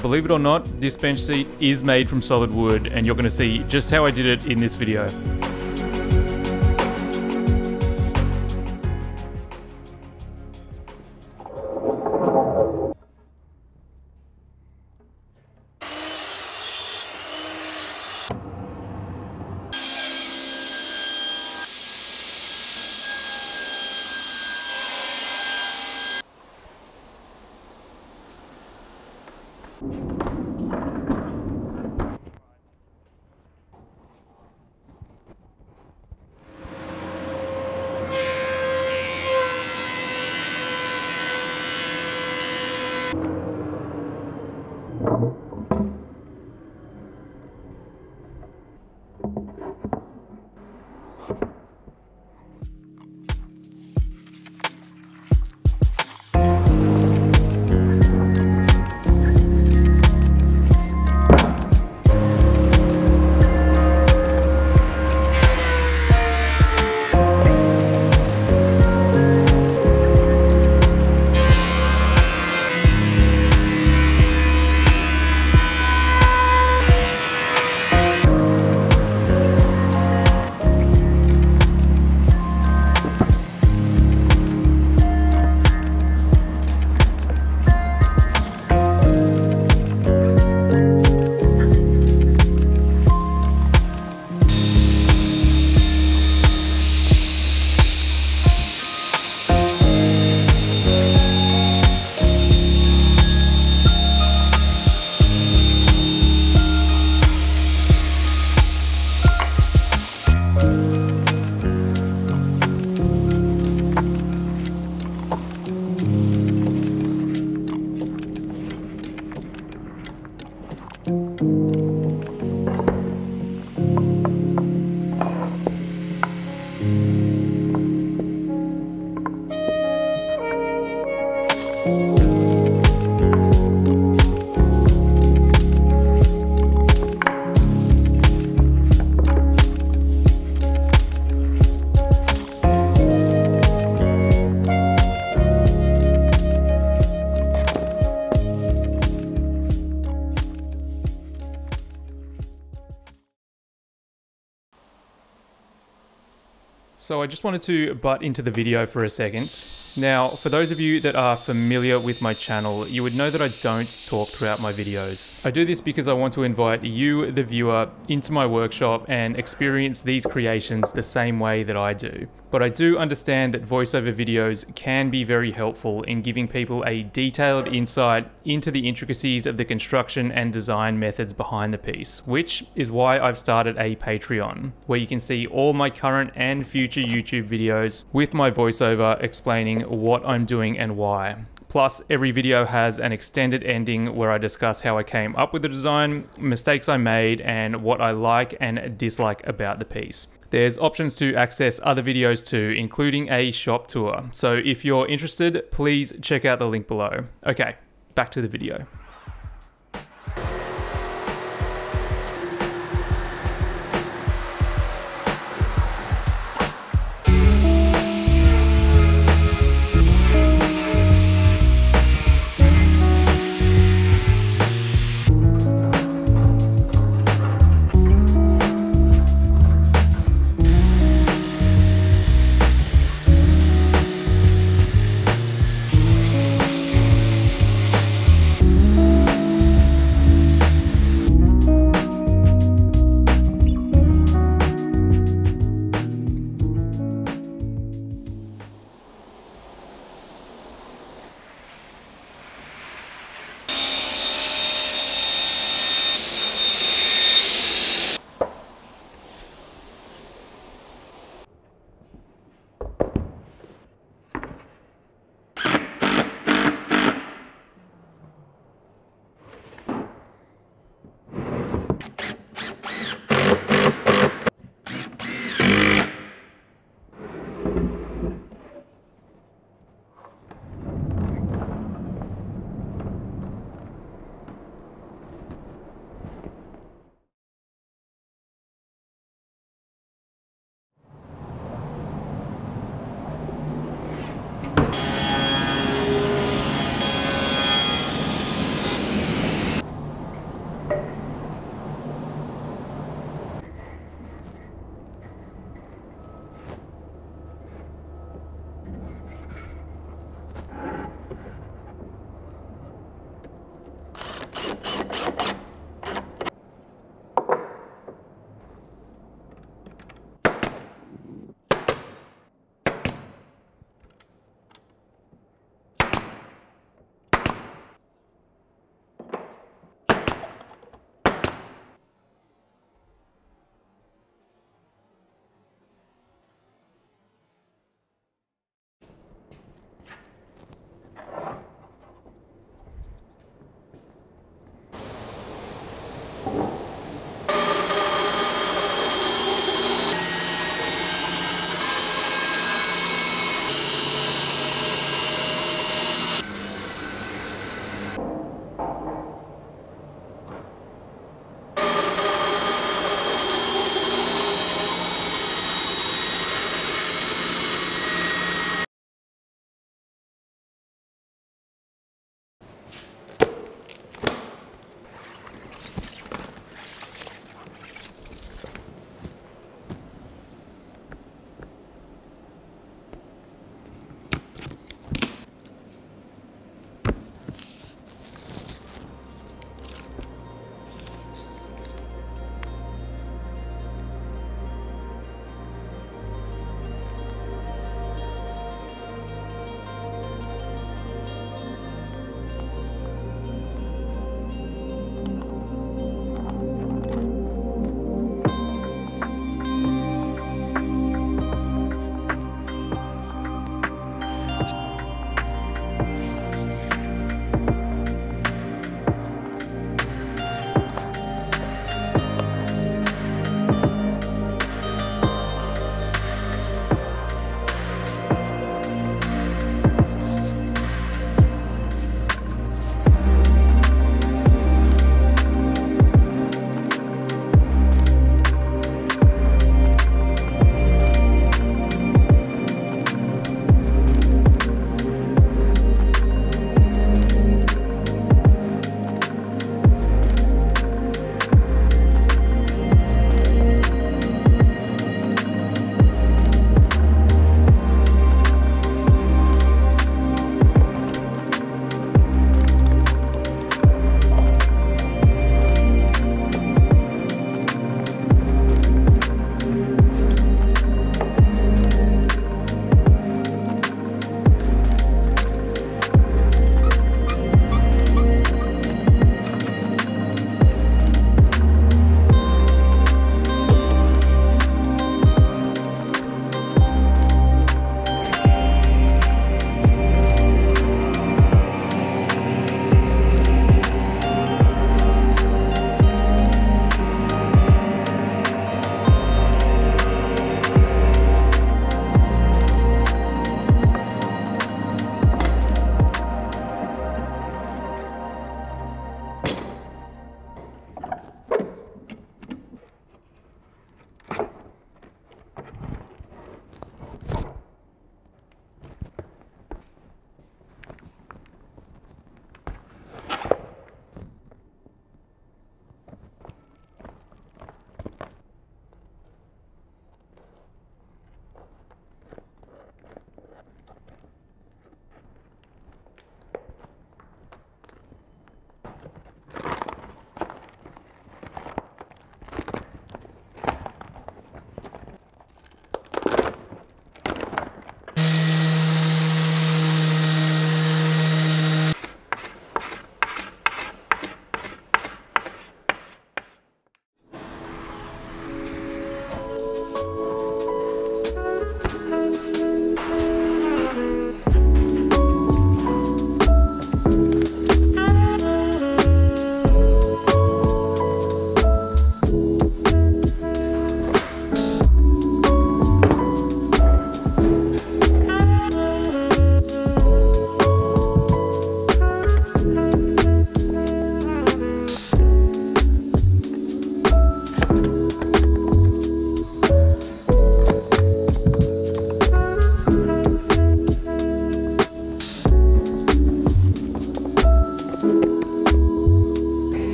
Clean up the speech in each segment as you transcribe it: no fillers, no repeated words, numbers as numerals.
believe it or not, this bench seat is made from solid wood, and you're going to see just how I did it in this video. So I just wanted to butt into the video for a second. Now, for those of you that are familiar with my channel, you would know that I don't talk throughout my videos. I do this because I want to invite you, the viewer, into my workshop and experience these creations the same way that I do. But I do understand that voiceover videos can be very helpful in giving people a detailed insight into the intricacies of the construction and design methods behind the piece, which is why I've started a Patreon, where you can see all my current and future YouTube videos with my voiceover explaining what I'm doing and why. Plus, every video has an extended ending where I discuss how I came up with the design, mistakes I made, and what I like and dislike about the piece. There's options to access other videos too, including a shop tour. So if you're interested, please check out the link below. Okay, back to the video.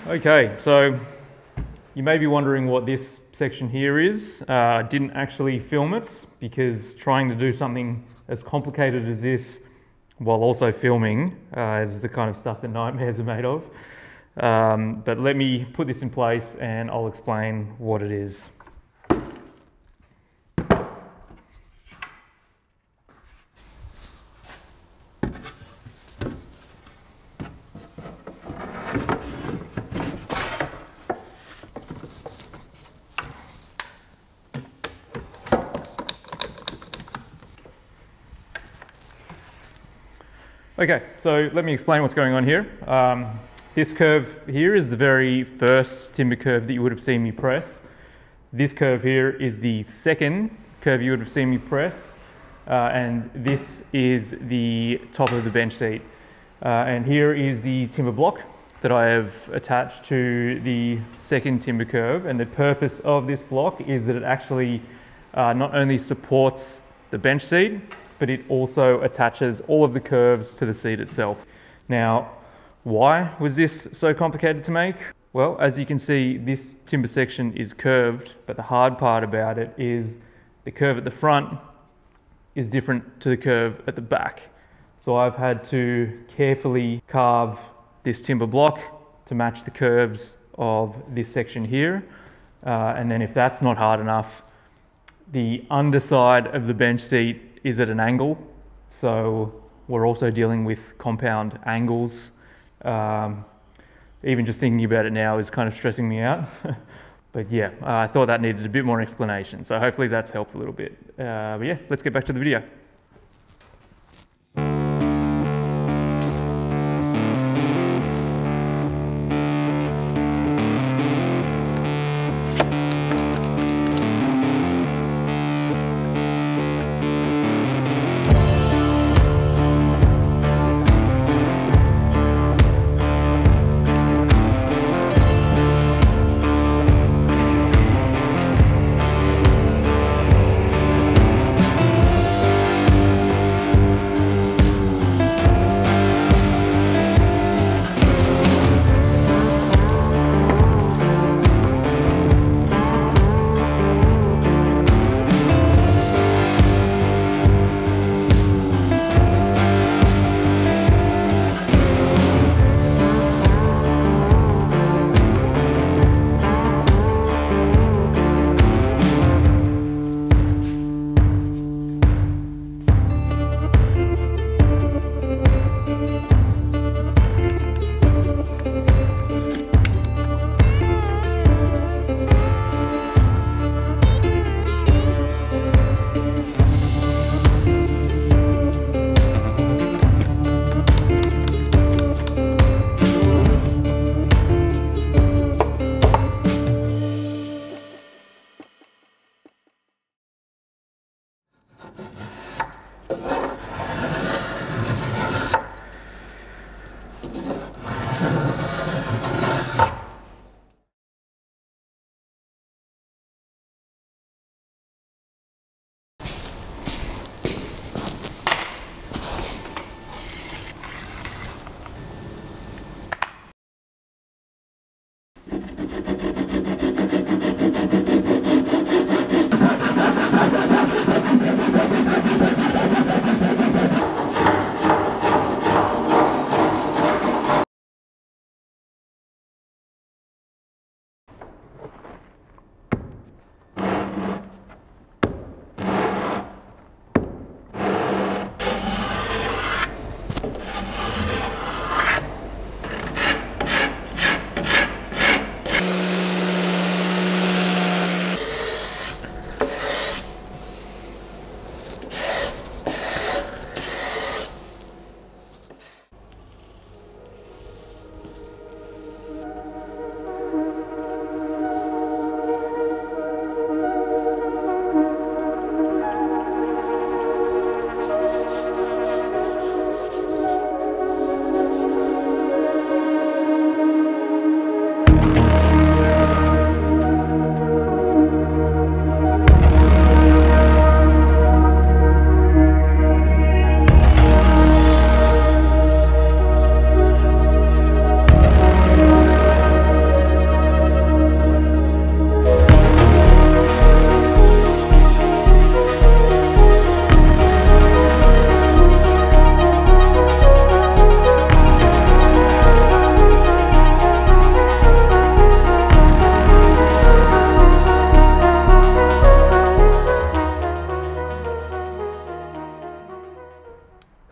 Okay, so you may be wondering what this section here is. I didn't actually film it because trying to do something as complicated as this while also filming is the kind of stuff that nightmares are made of. But let me put this in place and I'll explain what it is. Okay, so let me explain what's going on here. This curve here is the very first timber curve that you would have seen me press. This curve here is the second curve you would have seen me press. And this is the top of the bench seat. And here is the timber block that I have attached to the second timber curve. And the purpose of this block is that it actually not only supports the bench seat, but it also attaches all of the curves to the seat itself. Now, why was this so complicated to make? Well, as you can see, this timber section is curved, but the hard part about it is the curve at the front is different to the curve at the back. So I've had to carefully carve this timber block to match the curves of this section here. And then if that's not hard enough, the underside of the bench seat is at an angle, so we're also dealing with compound angles. Even just thinking about it now is kind of stressing me out. But yeah, I thought that needed a bit more explanation, so hopefully that's helped a little bit. But yeah, let's get back to the video.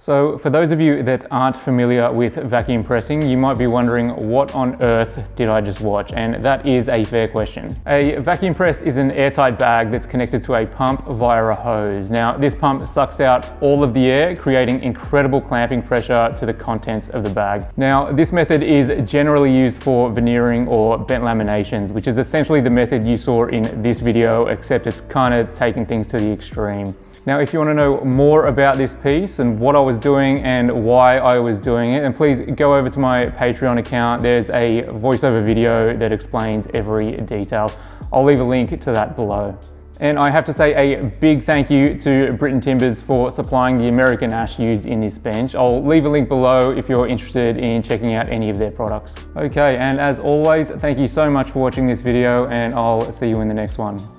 So for those of you that aren't familiar with vacuum pressing, you might be wondering, what on earth did I just watch? And that is a fair question. A vacuum press is an airtight bag that's connected to a pump via a hose. Now, this pump sucks out all of the air, creating incredible clamping pressure to the contents of the bag. Now, this method is generally used for veneering or bent laminations, which is essentially the method you saw in this video, except it's kind of taking things to the extreme. Now, if you want to know more about this piece and what I was doing and why I was doing it, then please go over to my Patreon account. There's a voiceover video that explains every detail. I'll leave a link to that below. And I have to say a big thank you to Britain Timbers for supplying the American ash used in this bench. I'll leave a link below if you're interested in checking out any of their products. Okay, and as always, thank you so much for watching this video, and I'll see you in the next one.